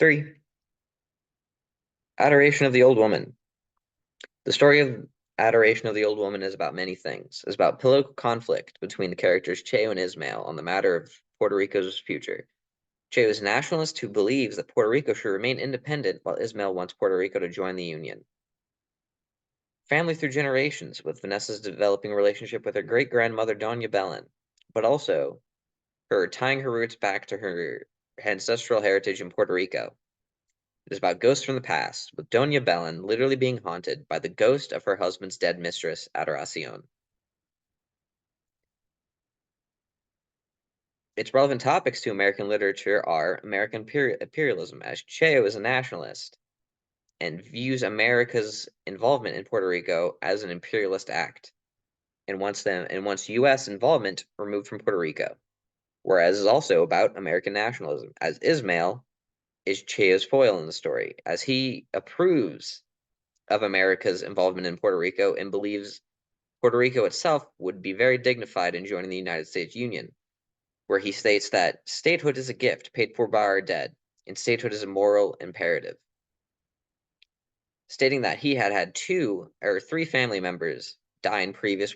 3. Adoration of the Old Woman. The story of Adoration of the Old Woman is about many things. It's about political conflict between the characters Cheo and Ismael on the matter of Puerto Rico's future. Cheo is a nationalist who believes that Puerto Rico should remain independent, while Ismael wants Puerto Rico to join the Union. Family through generations, with Vanessa's developing relationship with her great-grandmother Doña Belen, but also her tying her roots back to her ancestral heritage in Puerto Rico. It is about ghosts from the past, with Doña Belen literally being haunted by the ghost of her husband's dead mistress, Adoracion. Its relevant topics to American literature are American imperialism, as Cheo is a nationalist and views America's involvement in Puerto Rico as an imperialist act, and wants U.S. involvement removed from Puerto Rico. Whereas it's also about American nationalism, as Ismael is Cheo's foil in the story, as he approves of America's involvement in Puerto Rico and believes Puerto Rico itself would be very dignified in joining the United States Union, where he states that statehood is a gift paid for by our dead, and statehood is a moral imperative, stating that he had had two or three family members die in previous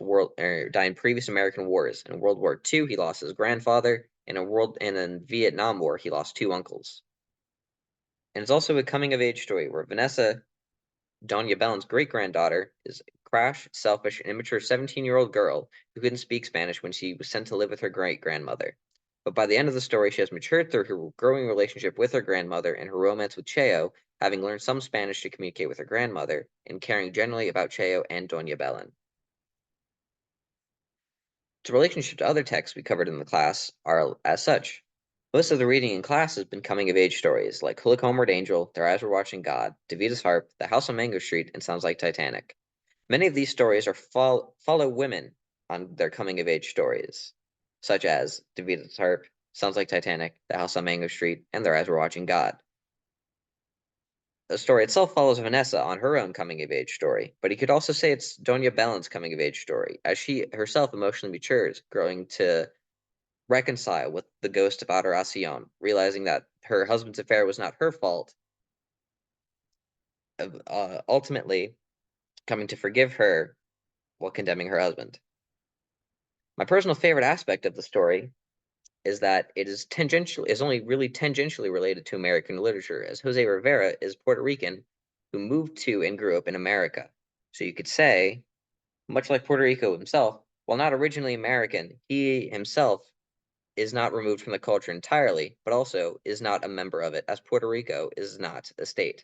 American wars. In World War II, he lost his grandfather, and in Vietnam War, he lost two uncles. And it's also a coming of age story where Vanessa, Doña Belen's great-granddaughter, is a crash, selfish, and immature 17-year-old girl who couldn't speak Spanish when she was sent to live with her great-grandmother. But by the end of the story, she has matured through her growing relationship with her grandmother and her romance with Cheo, having learned some Spanish to communicate with her grandmother, and caring generally about Cheo and Doña Belen. Its relationship to other texts we covered in the class are as such. Most of the reading in class has been coming-of-age stories, like Hook, Homeward Angel, Their Eyes Were Watching God, Davita's Harp, The House on Mango Street, and Sounds Like Titanic. Many of these stories are follow women on their coming-of-age stories, such as Davita's Harp, Sounds Like Titanic, The House on Mango Street, and Their Eyes Were Watching God. The story itself follows Vanessa on her own coming-of-age story, but you could also say it's Doña Belen's coming-of-age story, as she herself emotionally matures, growing to reconcile with the ghost of Adoracion, realizing that her husband's affair was not her fault, ultimately coming to forgive her while condemning her husband. My personal favorite aspect of the story is that it is only really tangentially related to American literature, as Jose Rivera is Puerto Rican who moved to and grew up in America. So you could say, much like Puerto Rico himself, while not originally American, he himself is not removed from the culture entirely, but also is not a member of it, as Puerto Rico is not a state.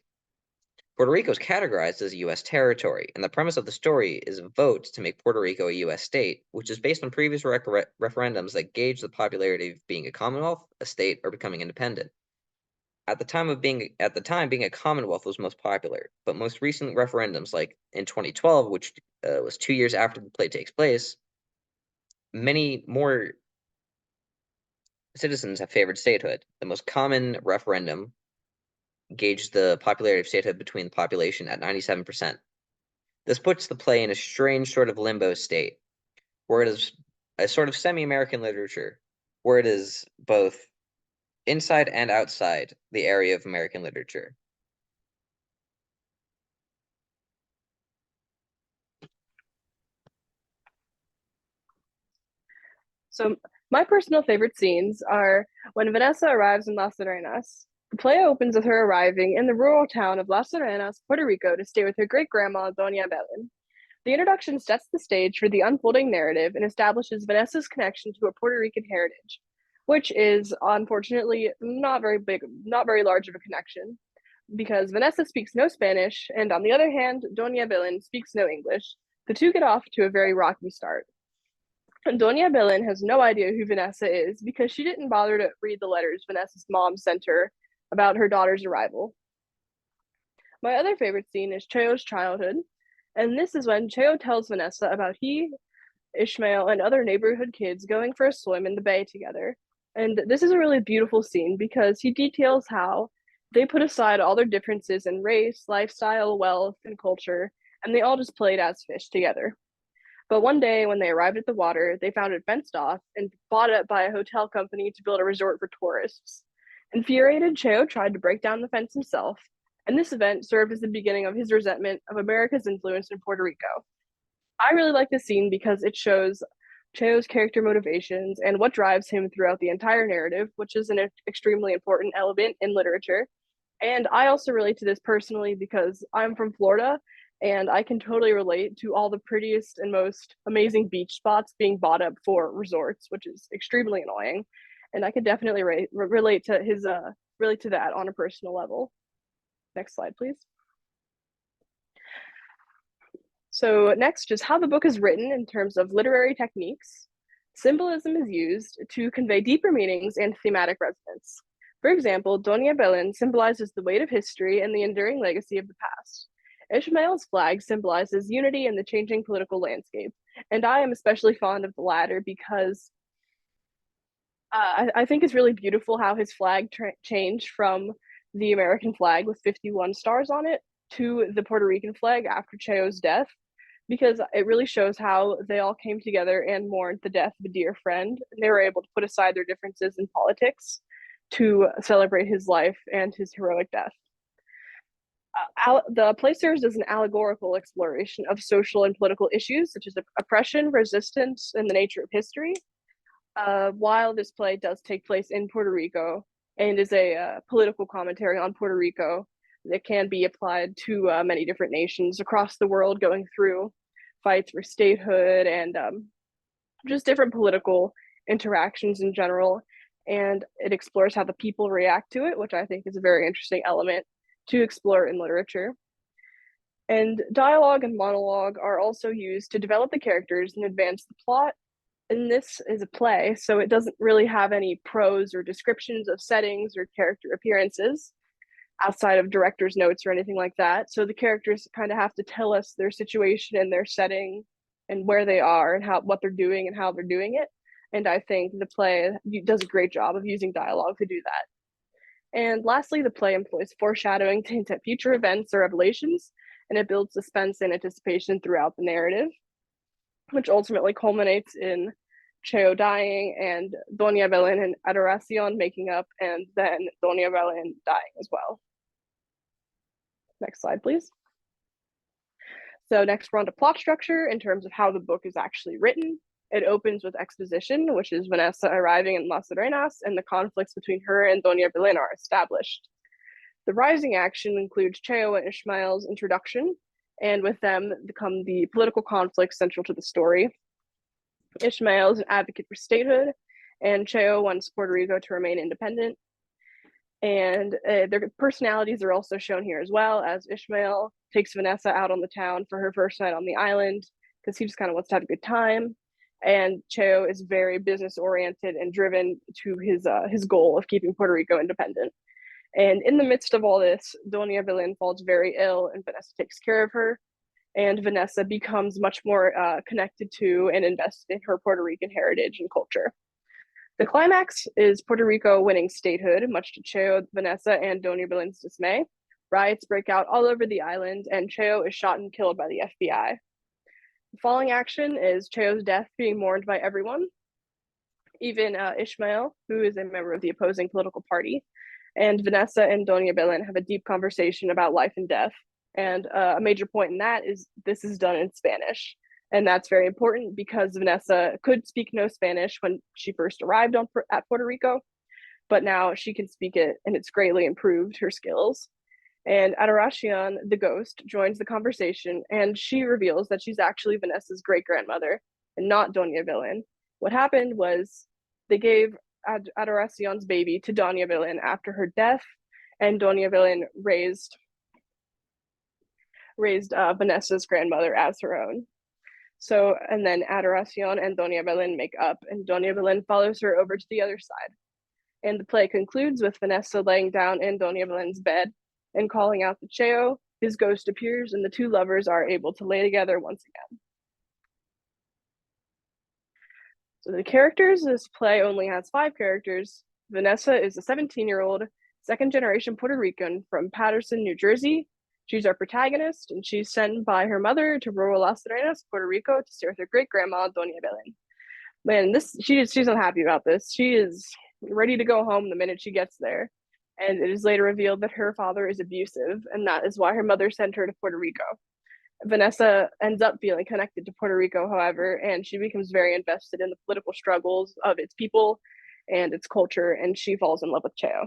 Puerto Rico is categorized as a U.S. territory, and the premise of the story is a vote to make Puerto Rico a U.S. state, which is based on previous referendums that gauge the popularity of being a commonwealth, a state, or becoming independent. At the time, being a commonwealth was most popular, but most recent referendums, like in 2012, which was 2 years after the play takes place, many more citizens have favored statehood. The most common referendum gauged the popularity of statehood between the population at 97%. This puts the play in a strange sort of limbo state, where it is a sort of semi-American literature, where it is both inside and outside the area of American literature. So my personal favorite scenes are when Vanessa arrives in Las Arenas. The play opens with her arriving in the rural town of Las Arenas, Puerto Rico, to stay with her great grandma, Doña Belen. The introduction sets the stage for the unfolding narrative and establishes Vanessa's connection to a Puerto Rican heritage, which is unfortunately not very large of a connection, because Vanessa speaks no Spanish, and on the other hand, Doña Belen speaks no English. The two get off to a very rocky start. Doña Belen has no idea who Vanessa is because she didn't bother to read the letters Vanessa's mom sent her about her daughter's arrival. My other favorite scene is Cheo's childhood, and this is when Cheo tells Vanessa about he, Ishmael, and other neighborhood kids going for a swim in the bay together. And this is a really beautiful scene because he details how they put aside all their differences in race, lifestyle, wealth, and culture, and they all just played as fish together. But one day, when they arrived at the water, they found it fenced off and bought up by a hotel company to build a resort for tourists. Infuriated, Cheo tried to break down the fence himself, and this event served as the beginning of his resentment of America's influence in Puerto Rico. I really like this scene because it shows Cheo's character motivations and what drives him throughout the entire narrative, which is an extremely important element in literature. And I also relate to this personally because I'm from Florida and I can totally relate to all the prettiest and most amazing beach spots being bought up for resorts, which is extremely annoying. And I can definitely relate to his relate to that on a personal level. Next slide, please. So next, just how the book is written in terms of literary techniques. Symbolism is used to convey deeper meanings and thematic resonance. For example, Doña Belén symbolizes the weight of history and the enduring legacy of the past. Ishmael's flag symbolizes unity in the changing political landscape, and I am especially fond of the latter because I think it's really beautiful how his flag changed from the American flag with 51 stars on it to the Puerto Rican flag after Cheo's death, because it really shows how they all came together and mourned the death of a dear friend. And they were able to put aside their differences in politics to celebrate his life and his heroic death. The play serves as an allegorical exploration of social and political issues such as oppression, resistance, and the nature of history. While this play does take place in Puerto Rico and is a political commentary on Puerto Rico that can be applied to many different nations across the world going through fights for statehood and just different political interactions in general. And it explores how the people react to it, which I think is a very interesting element to explore in literature. And dialogue and monologue are also used to develop the characters and advance the plot. And this is a play, so it doesn't really have any prose or descriptions of settings or character appearances outside of director's notes or anything like that. So the characters kind of have to tell us their situation and their setting and where they are and how what they're doing and how they're doing it. And I think the play does a great job of using dialogue to do that. And lastly, the play employs foreshadowing to hint at future events or revelations, and it builds suspense and anticipation throughout the narrative, which ultimately culminates in Cheo dying and Doña Belén and Adoración making up, and then Doña Belén dying as well. Next slide, please. So next we're on to plot structure in terms of how the book is actually written. It opens with exposition, which is Vanessa arriving in Las Arenas, and the conflicts between her and Doña Belén are established. The rising action includes Cheo and Ishmael's introduction, and with them come the political conflicts central to the story. Ishmael is an advocate for statehood, and Cheo wants Puerto Rico to remain independent. And their personalities are also shown here as well, as Ishmael takes Vanessa out on the town for her first night on the island because he just kind of wants to have a good time. And Cheo is very business oriented and driven to his goal of keeping Puerto Rico independent. And in the midst of all this, Doña Belén falls very ill, and Vanessa takes care of her. And Vanessa becomes much more connected to and invested in her Puerto Rican heritage and culture. The climax is Puerto Rico winning statehood, much to Cheo, Vanessa, and Doña Belén's dismay. Riots break out all over the island, and Cheo is shot and killed by the FBI. The following action is Cheo's death being mourned by everyone, even Ishmael, who is a member of the opposing political party. And Vanessa and Doña Belén have a deep conversation about life and death. And a major point in that is this is done in Spanish. And that's very important because Vanessa could speak no Spanish when she first arrived at Puerto Rico, but now she can speak it, and it's greatly improved her skills. And Adoración, the ghost, joins the conversation, and she reveals that she's actually Vanessa's great grandmother and not Doña Belén. What happened was they gave Adoración's baby to Doña Belén after her death, and Doña Belén raised Vanessa's grandmother as her own. So, and then Adoración and Doña Belén make up, and Doña Belén follows her over to the other side. And the play concludes with Vanessa laying down in Doña Belén's bed and calling out to Cheo. His ghost appears, and the two lovers are able to lay together once again. So the characters, this play only has 5 characters. Vanessa is a 17-year-old, second-generation Puerto Rican from Paterson, New Jersey. She's our protagonist, and she's sent by her mother to rural Las Arenas, Puerto Rico, to stay with her great-grandma, Doña Belén. Man, she's unhappy about this. She is ready to go home the minute she gets there. and it is later revealed that her father is abusive, and that is why her mother sent her to Puerto Rico. Vanessa ends up feeling connected to Puerto Rico, however, and she becomes very invested in the political struggles of its people and its culture, and she falls in love with Cheo.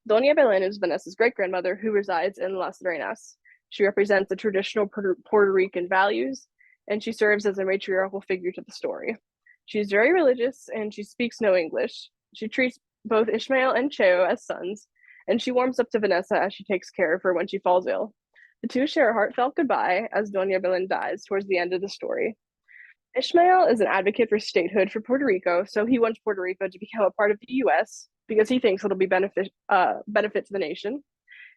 Doña Belén is Vanessa's great grandmother who resides in Las Reinas. She represents the traditional Puerto Rican values, and she serves as a matriarchal figure to the story. She's very religious and she speaks no English. She treats both Ishmael and Cheo as sons, and she warms up to Vanessa as she takes care of her when she falls ill. The two share a heartfelt goodbye as Doña Belén dies towards the end of the story. Ishmael is an advocate for statehood for Puerto Rico, so he wants Puerto Rico to become a part of the U.S. because he thinks it'll be benefit to the nation.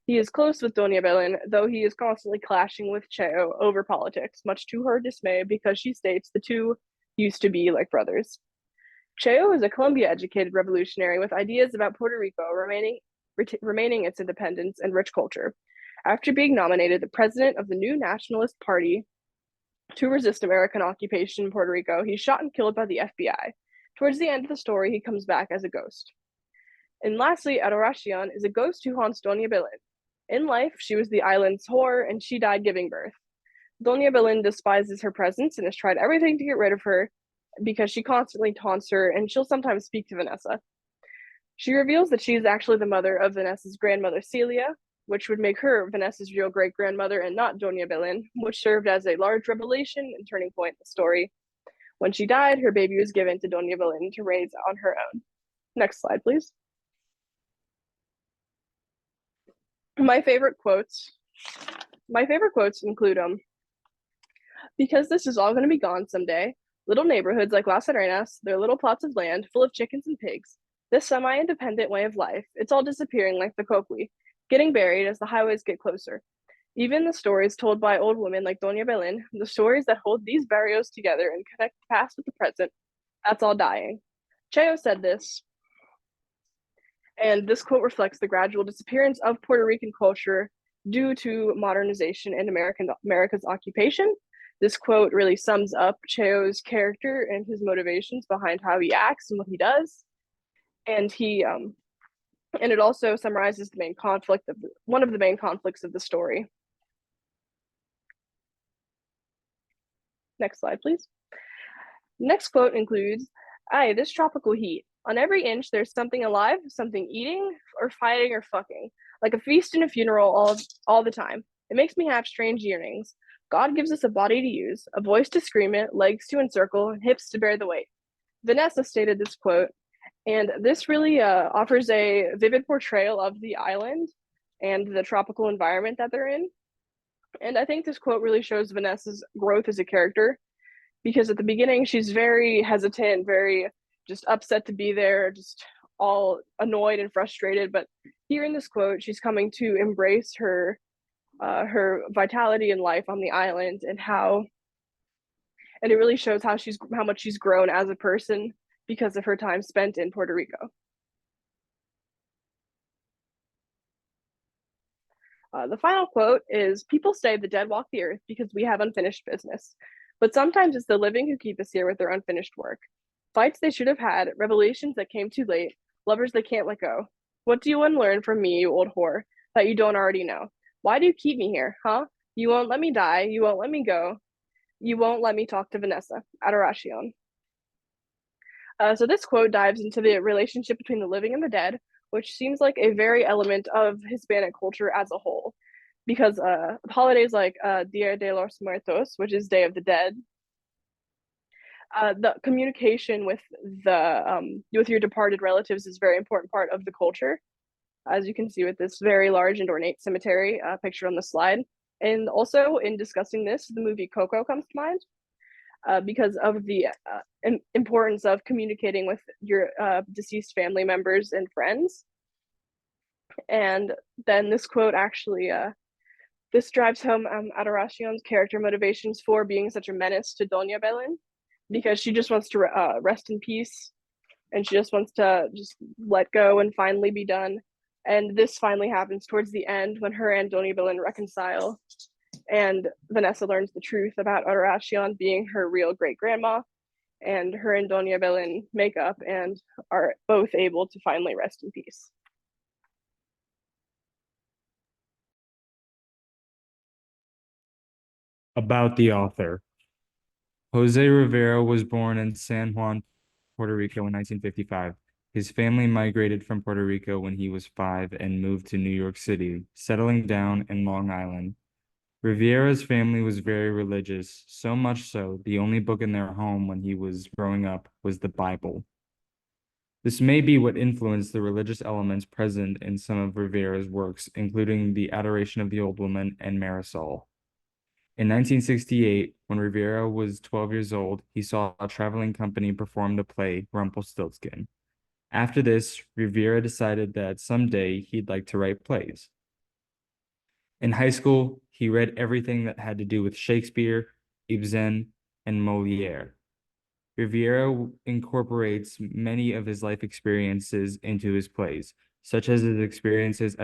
He is close with Doña Belén, though he is constantly clashing with Cheo over politics, much to her dismay because she states the two used to be like brothers. Cheo is a Columbia-educated revolutionary with ideas about Puerto Rico remaining its independence and rich culture. After being nominated the president of the new Nationalist Party to resist American occupation in Puerto Rico, he's shot and killed by the FBI. Towards the end of the story, he comes back as a ghost. And lastly, Adoration is a ghost who haunts Doña Belén. In life, she was the island's whore, and she died giving birth. Doña Belén despises her presence and has tried everything to get rid of her because she constantly taunts her, and she'll sometimes speak to Vanessa. She reveals that she is actually the mother of Vanessa's grandmother, Celia, which would make her Vanessa's real great-grandmother and not Doña Belén, which served as a large revelation and turning point in the story. When she died, her baby was given to Doña Belén to raise on her own. Next slide, please. My favorite quotes include because this is all going to be gone someday. Little neighborhoods like Las Arenas, their little plots of land full of chickens and pigs. This semi-independent way of life, it's all disappearing like the Coqui, getting buried as the highways get closer. Even the stories told by old women like Doña Belén, the stories that hold these barrios together and connect the past with the present, that's all dying. Cheo said this, and this quote reflects the gradual disappearance of Puerto Rican culture due to modernization and America's occupation. This quote really sums up Cheo's character and his motivations behind how he acts and what he does. And it also summarizes one of the main conflicts of the story. Next slide, please. Next quote includes, "Aye, this tropical heat. On every inch, there's something alive, something eating, or fighting, or fucking. Like a feast and a funeral all the time. It makes me have strange yearnings. God gives us a body to use, a voice to scream it, legs to encircle, and hips to bear the weight." Vanessa stated this quote, and this really offers a vivid portrayal of the island and the tropical environment that they're in. And I think this quote really shows Vanessa's growth as a character, because at the beginning she's very hesitant, very just upset to be there, just all annoyed and frustrated. But here in this quote, she's coming to embrace her vitality in life on the island, and it really shows how much she's grown as a person because of her time spent in Puerto Rico. The final quote is, "People say the dead walk the earth because we have unfinished business. But sometimes it's the living who keep us here with their unfinished work. Fights they should have had, revelations that came too late, lovers they can't let go. What do you unlearn from me, you old whore, that you don't already know? Why do you keep me here, huh? You won't let me die, you won't let me go, you won't let me talk to Vanessa." Adoration. So this quote dives into the relationship between the living and the dead, which seems like a very element of Hispanic culture as a whole, because holidays like Dia de los Muertos, which is Day of the Dead, the communication with your departed relatives is a very important part of the culture, as you can see with this very large and ornate cemetery pictured on the slide. And also, in discussing this, the movie Coco comes to mind, because of the importance of communicating with your deceased family members and friends. And then this quote actually, this drives home Adoracion's character motivations for being such a menace to Doña Belén, because she just wants to rest in peace, and she just wants to just let go and finally be done. And this finally happens towards the end when her and Doña Belén reconcile, and Vanessa learns the truth about Adoration being her real great grandma, and her and Doña Belén make up and are both able to finally rest in peace. About the author. Jose Rivera was born in San Juan, Puerto Rico in 1955. His family migrated from Puerto Rico when he was 5 and moved to New York City, settling down in Long Island. Rivera's family was very religious, so much so the only book in their home when he was growing up was the Bible. This may be what influenced the religious elements present in some of Rivera's works, including The Adoration of the Old Woman and Marisol. In 1968, when Rivera was 12 years old, he saw a traveling company perform the play Rumpelstiltskin. After this, Rivera decided that someday he'd like to write plays. In high school, he read everything that had to do with Shakespeare, Ibsen, and Moliere. Rivera incorporates many of his life experiences into his plays, such as his experiences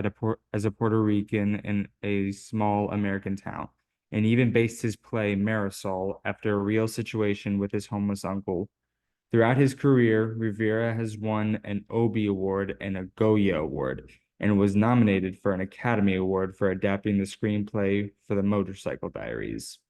as a Puerto Rican in a small American town, and even based his play Marisol after a real situation with his homeless uncle. Throughout his career, Rivera has won an Obie Award and a Goya Award, and was nominated for an Academy Award for adapting the screenplay for The Motorcycle Diaries.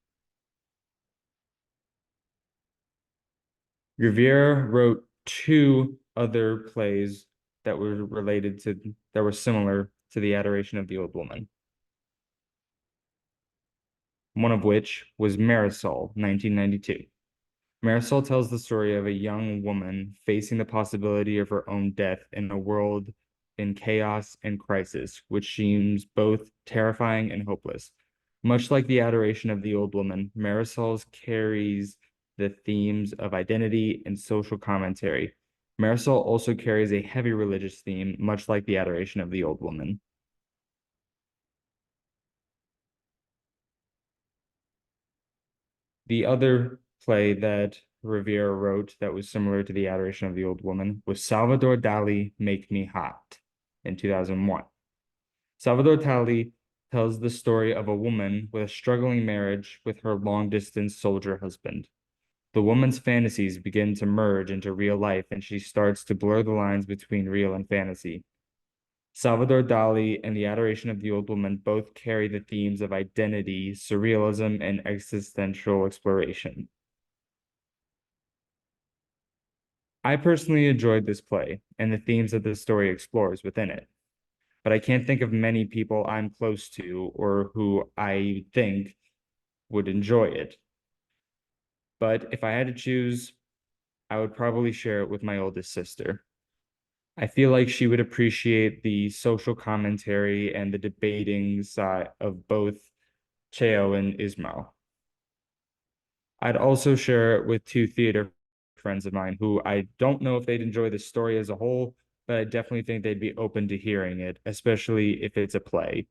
Rivera wrote two other plays that were similar to The Adoration of the Old Woman. One of which was Marisol, 1992. Marisol tells the story of a young woman facing the possibility of her own death in a world in chaos and crisis, which seems both terrifying and hopeless. Much like The Adoration of the Old Woman, Marisol's carries the themes of identity and social commentary. Marisol also carries a heavy religious theme, much like The Adoration of the Old Woman. The other play that Rivera wrote that was similar to The Adoration of the Old Woman was Salvador Dali, Make Me Hot in 2001. Salvador Dali tells the story of a woman with a struggling marriage with her long-distance soldier husband. The woman's fantasies begin to merge into real life, and she starts to blur the lines between real and fantasy. Salvador Dali and The Adoration of the Old Woman both carry the themes of identity, surrealism, and existential exploration. I personally enjoyed this play and the themes that the story explores within it, but I can't think of many people I'm close to or who I think would enjoy it. But if I had to choose, I would probably share it with my oldest sister. I feel like she would appreciate the social commentary and the debating side of both Cheo and Ismo. I'd also share it with two theater friends of mine who I don't know if they'd enjoy the story as a whole, but I definitely think they'd be open to hearing it, especially if it's a play.